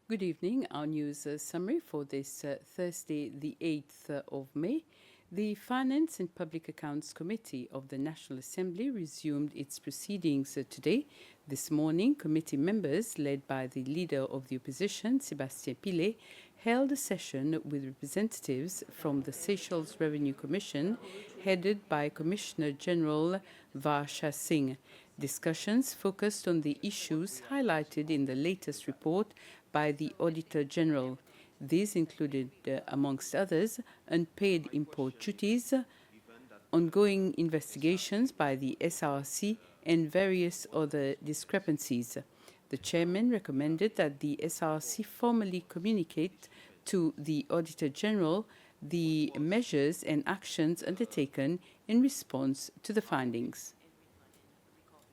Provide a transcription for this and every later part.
Good evening. Our news summary for this Thursday, the 8th of May. The Finance and Public Accounts Committee of the National Assembly resumed its proceedings today. This morning, committee members, led by the leader of the opposition, Sébastien Pillet, held a session with representatives from the Seychelles Revenue Commission, headed by Commissioner General Varsha Singh. Discussions focused on the issues highlighted in the latest report by the Auditor General. These included, amongst others, unpaid import duties, ongoing investigations by the SRC, and various other discrepancies. The chairman recommended that the SRC formally communicate to the Auditor General the measures and actions undertaken in response to the findings.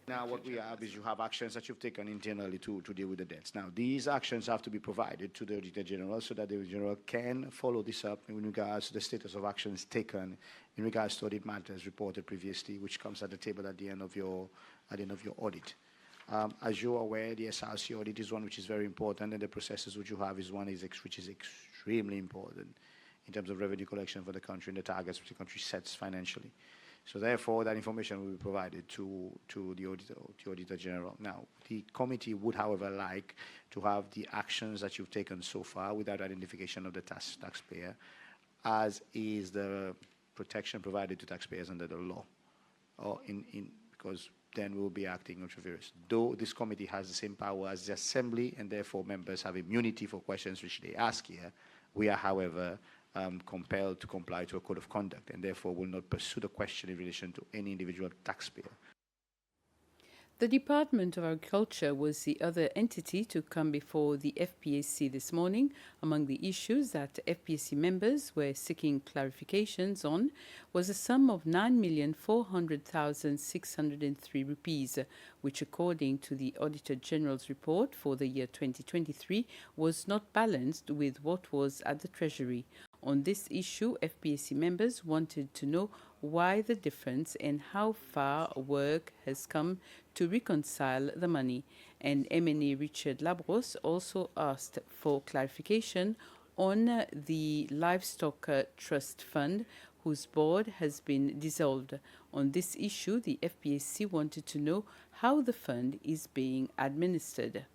Now what we have is you have actions that you've taken internally to deal with the debts. Now these actions have to be provided to the Auditor General so that the Auditor General can follow this up in regards to the status of actions taken in regards to audit matters reported previously, which comes at the table at the end of your audit. As you're aware, the SRC audit is one which is very important, and the processes which you have is one which is extremely important in terms of revenue collection for the country and the targets which the country sets financially. So therefore, that information will be provided to the Auditor General. Now, the committee would, however, like to have the actions that you've taken so far without identification of the taxpayer, as is the protection provided to taxpayers under the law, or because then we'll be acting ultra vires. Though this committee has the same power as the Assembly, and therefore members have immunity for questions which they ask here, we are, however, compelled to comply to a code of conduct, and therefore will not pursue the question in relation to any individual taxpayer. The Department of Agriculture was the other entity to come before the FPAC this morning. Among the issues that FPAC members were seeking clarifications on was a sum of 9,400,603 rupees, which according to the Auditor General's report for the year 2023 was not balanced with what was at the Treasury. On this issue, FPAC members wanted to know why the difference and how far work has come to reconcile the money. And MNA Richard Labros also asked for clarification on the Livestock Trust Fund, whose board has been dissolved. On this issue, the FPAC wanted to know how the fund is being administered.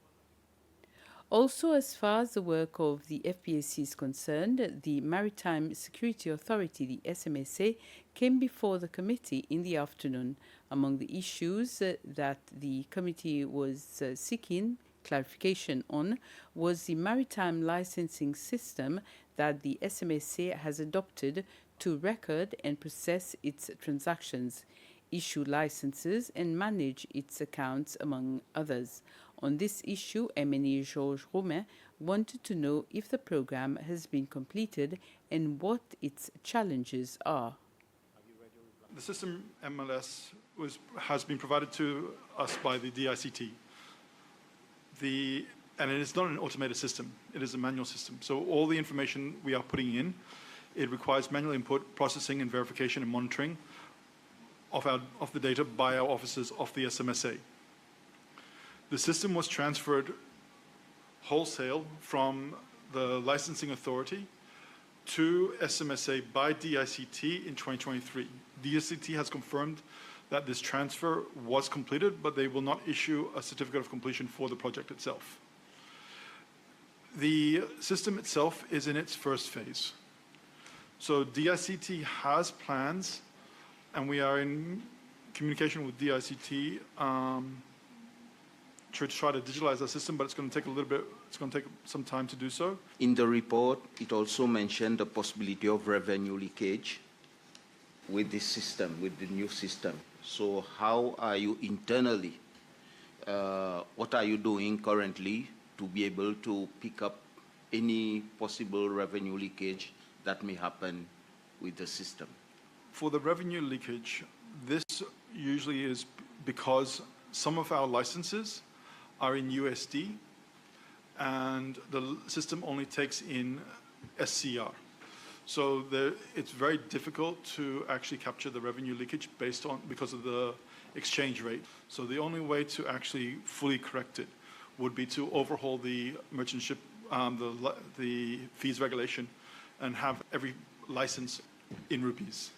Also, as far as the work of the FPAC is concerned, the Maritime Security Authority, the SMSA, came before the committee in the afternoon. Among the issues that the committee was seeking clarification on was the maritime licensing system that the SMSA has adopted to record and process its transactions, issue licenses, and manage its accounts, among others. On this issue, MNA Georges Romain wanted to know if the program has been completed and what its challenges are. The system MLS has been provided to us by the DICT. And it is not an automated system, it is a manual system. So all the information we are putting in, it requires manual input, processing and verification and monitoring of the data by our officers of the SMSA. The system was transferred wholesale from the licensing authority to SMSA by DICT in 2023. DICT has confirmed that this transfer was completed, but they will not issue a certificate of completion for the project itself. The system itself is in its first phase. So DICT has plans, and we are in communication with DICT to try to digitalize the system, but it's going to take some time to do so. In the report, it also mentioned the possibility of revenue leakage with this system, with the new system. So how are you internally, what are you doing currently to be able to pick up any possible revenue leakage that may happen with the system? For the revenue leakage, this usually is because some of our licenses are in USD, and the system only takes in SCR. So it's very difficult to actually capture the revenue leakage because of the exchange rate. So the only way to actually fully correct it would be to overhaul the merchant ship the fees regulation and have every license in rupees.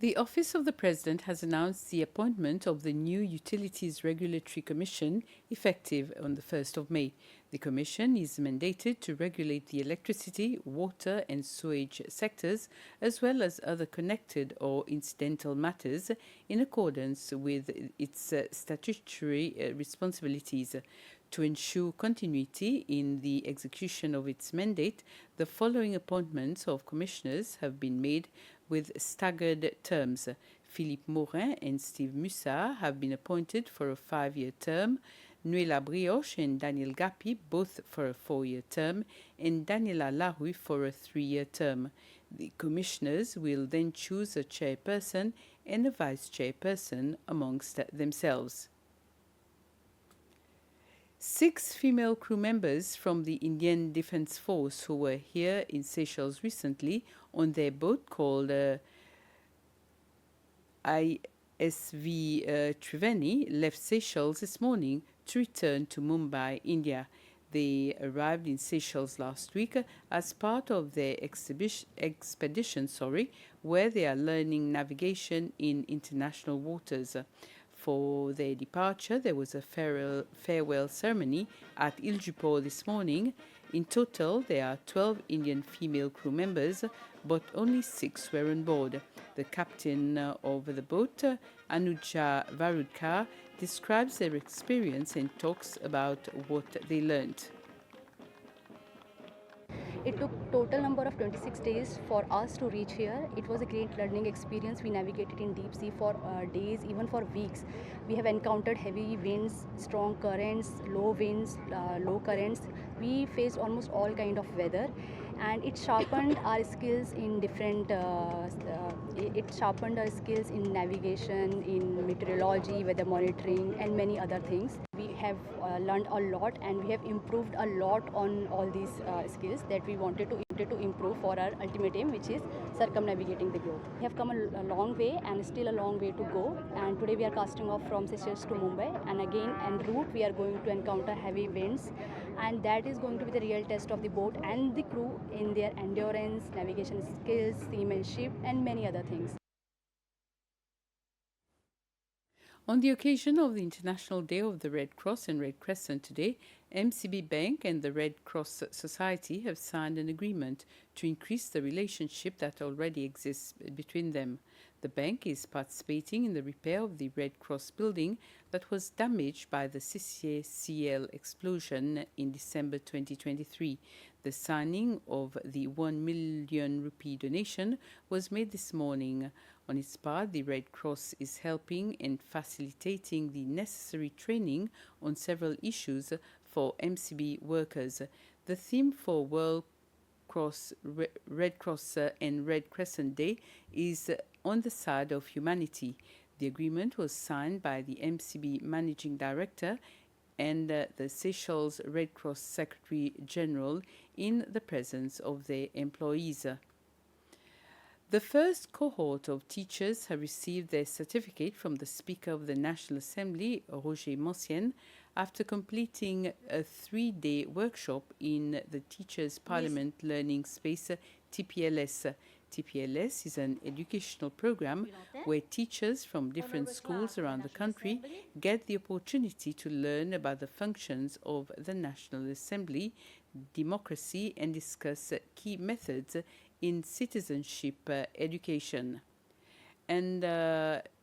The Office of the President has announced the appointment of the new Utilities Regulatory Commission effective on the 1st of May. The Commission is mandated to regulate the electricity, water and sewage sectors, as well as other connected or incidental matters, in accordance with its statutory responsibilities. To ensure continuity in the execution of its mandate, the following appointments of commissioners have been made with staggered terms. Philippe Morin and Steve Mussard have been appointed for a 5-year term, Nuela Brioche and Daniel Gapi both for a 4-year term, and Daniela Larue for a 3-year term. The commissioners will then choose a chairperson and a vice chairperson amongst themselves. 6 female crew members from the Indian Defence Force who were here in Seychelles recently on their boat called ISV Triveni left Seychelles this morning to return to Mumbai, India. They arrived in Seychelles last week as part of their expedition, where they are learning navigation in international waters. For their departure, there was a farewell ceremony at Iljupur this morning. In total, there are 12 Indian female crew members, but only 6 were on board. The captain of the boat, Anuja Varudkar, describes their experience and talks about what they learned. It took total number of 26 days for us to reach here. It was a great learning experience. We navigated in deep sea for days, even for weeks. We have encountered heavy winds, strong currents, low winds, low currents. We faced almost all kind of weather, and it sharpened our skills in different. It sharpened our skills in navigation, in meteorology, weather monitoring, and many other things. We have learned a lot, and we have improved a lot on all these skills that we wanted to improve for our ultimate aim, which is circumnavigating the globe. We have come a long way and still a long way to go, and today we are casting off from Seychelles to Mumbai, and again en route we are going to encounter heavy winds, and that is going to be the real test of the boat and the crew in their endurance, navigation skills, seamanship, and many other things. On the occasion of the International Day of the Red Cross and Red Crescent today, MCB Bank and the Red Cross Society have signed an agreement to increase the relationship that already exists between them. The bank is participating in the repair of the Red Cross building that was damaged by the CCL explosion in December 2023. The signing of the 1 million rupee donation was made this morning. On its part, the Red Cross is helping and facilitating the necessary training on several issues for MCB workers. The theme for World Red Cross and Red Crescent Day is On the Side of Humanity. The agreement was signed by the MCB Managing Director and the Seychelles Red Cross Secretary General in the presence of their employees. The first cohort of teachers have received their certificate from the Speaker of the National Assembly, Roger Mancienne, after completing a 3-day workshop in the Teachers Parliament Learning Space, TPLS. TPLS is an educational program where teachers from different schools around the country get the opportunity to learn about the functions of the National Assembly, democracy, and discuss key methods in citizenship education. And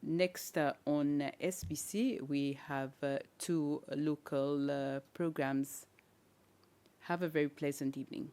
next on SBC, we have 2 local programs. Have a very pleasant evening.